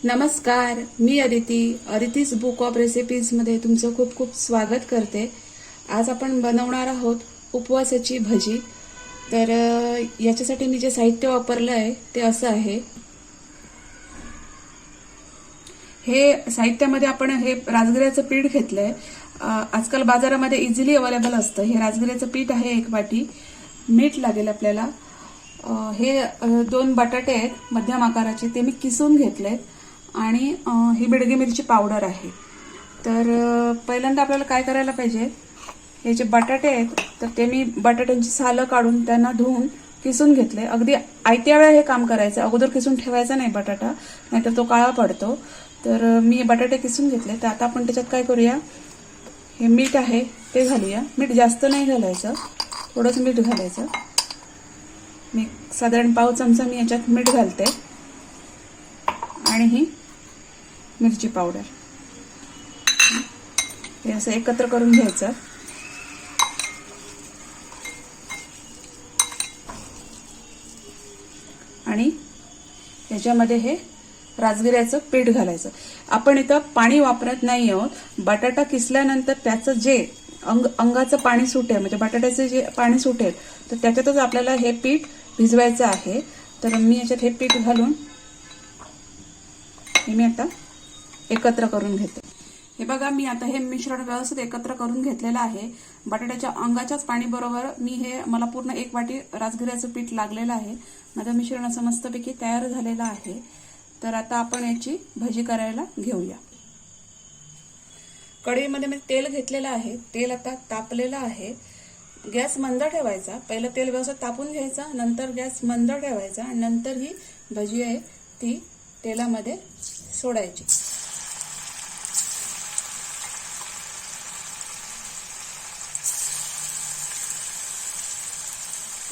नमस्कार, मी अदितीज book of रेसिपीजमध्ये तुमचं खूप खूप स्वागत करते। आज आपण बनवणार आहोत उपवासाची भजी। तर याच्यासाठी मी जे साहित्य वापरलं आहे ते असं आहे। हे साहित्यामध्ये आपण हे राजगिऱ्याचं पीठ घेतलंय। आजकाल बाजारामध्ये इझिली अवेलेबल असतं। हे राजगिऱ्याचं पीठ आहे 1 वाटी। मीठ लागेल आपल्याला। हे 2 बटाटे आहेत मध्यम आकाराचे, ते मी किसून घेतलेत। आणि ही बेडगी मिरची पावडर आहे। तर पहिल्यांदा आपल्याला काय करायला पाहिजे, हे जे बटाटे आहेत तर ते मी बटाट्यांची सालं काढून त्यांना धुवून किसून घेतले। अगदी आयत्या वेळा हे काम करायचं, अगोदर किसून ठेवायचा नाही बटाटा, नाहीतर तो काळा पडतो। तर मी बटाटे किसून घेतले। तर आता आपण त्याच्यात काय करूया, हे मीठ आहे ते घालूया। मीठ जास्त नाही घालायचं, थोडंच मीठ घालायचं। मी साधारण पाव चमचा मी याच्यात मीठ घालते। आणि ही मिरची पावडर हे असं एकत्र करून घ्यायचं। आणि याच्यामध्ये हे राजगिऱ्याचं पीठ घालायचं। आपण इथं पाणी वापरत नाही आहोत। बटाटा किसल्यानंतर त्याचं जे अंगाचं पाणी सुटेल, म्हणजे बटाट्याचं जे पाणी सुटेल, तर त्याच्यातच आपल्याला हे पीठ भिजवायचं आहे। तर मी याच्यात हे पीठ घालून हे मी आता एकत्र करून घेते। हे बघा, मी आता हे मिश्रण व्यवस्थित एकत्र करून घेतलेलं आहे। बटाट्याच्या अंगाच्याच पाणी बरोबर मला पूर्ण 1 वाटी राजगिऱ्याचं पीठ लागलेलं आहे। माझं मिश्रण असं मस्तपैकी तयार झालेलं आहे। तर आता आपण याची भजी करायला घेऊया। कढईमध्ये मी तेल घेतलेलं आहे। तेल आता तापलेलं आहे। गॅस मंद ठेवायचा। पहिलं तेल व्यवस्थित तापून घ्यायचं, नंतर गॅस मंद ठेवायचा आणि नंतर ही भजी आहे ती तेलामध्ये सोडायची।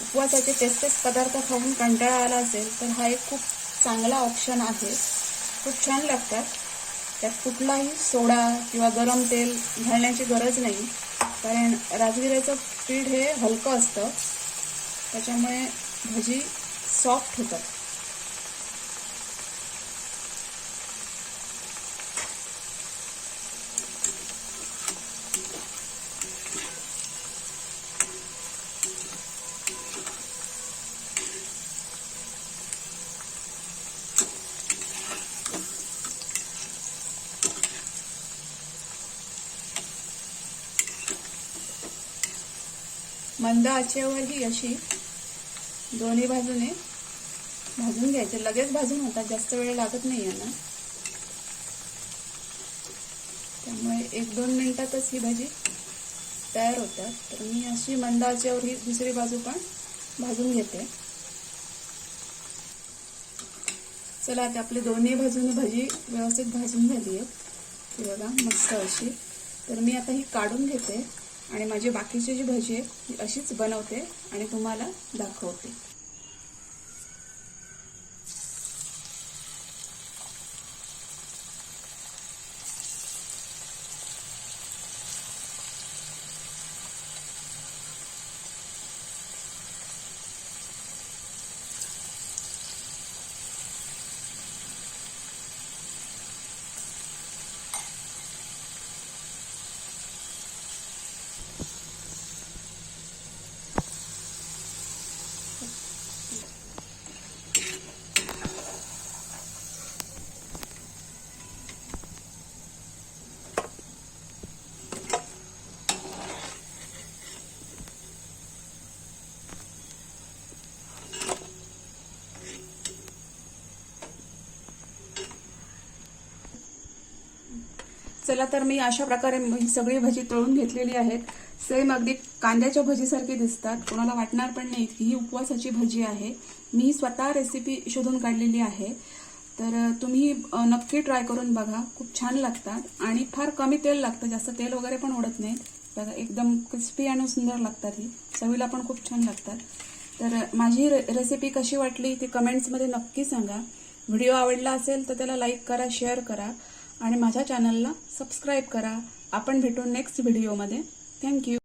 उपवासाचे तेच पदार्थ खाऊन कंटाळा आला असेल तर हा एक खूप चांगला ऑप्शन आहे। खूप छान लागतात। त्यात कुठलाही सोडा किंवा गरम तेल घालण्याची गरज नाही, कारण राजगिऱ्याचं पीठ हे हलकं असतं, त्याच्यामुळे भजी सॉफ्ट होतात। मंद आचेवर ही अशी दोन्ही बाजूने भाजून घ्यायचे। लगेच भाजून होतात, जास्त वेळ लागत नाही यांना, त्यामुळे 1-2 मिनिटातच ही भाजी तयार होतात। तर मी अशी मंद आचेवर ही दुसरी बाजू पण भाजून घेते। चला, आता आपली दोन्ही बाजूने भजी व्यवस्थित भाजून झाली आहे, ती बघा मस्त अशी। तर मी आता ही काढून घेते आणि माझी बाकीची जी भजी आहे ती अशीच बनवते आणि तुम्हाला दाखवते। चला, तर मी अशा प्रकारे ही सगळी भजी तळून घेतलेली आहेत। सेम अगदी कांद्याच्या भजीसारखी दिसतात, कोणाला वाटणार पण नाही की ही उपवासाची भजी आहे। मी स्वतः रेसिपी शोधून काढलेली आहे। तर तुम्ही नक्की ट्राय करून बघा, खूप छान लागतात आणि फार कमी तेल लागतं, जास्त तेल वगैरे पण ओढत नाही। बघा, एकदम क्रिस्पी आणि सुंदर लागतात, ही चवीला पण खूप छान लागतात। तर माझी रेसिपी कशी वाटली ती कमेंट्समध्ये नक्की सांगा। व्हिडिओ आवडला असेल तर त्याला लाईक करा, शेअर करा आणि माझ्या चॅनलला सबस्क्राइब करा। आपण भेटू नेक्स्ट व्हिडिओमध्ये। थँक्यू।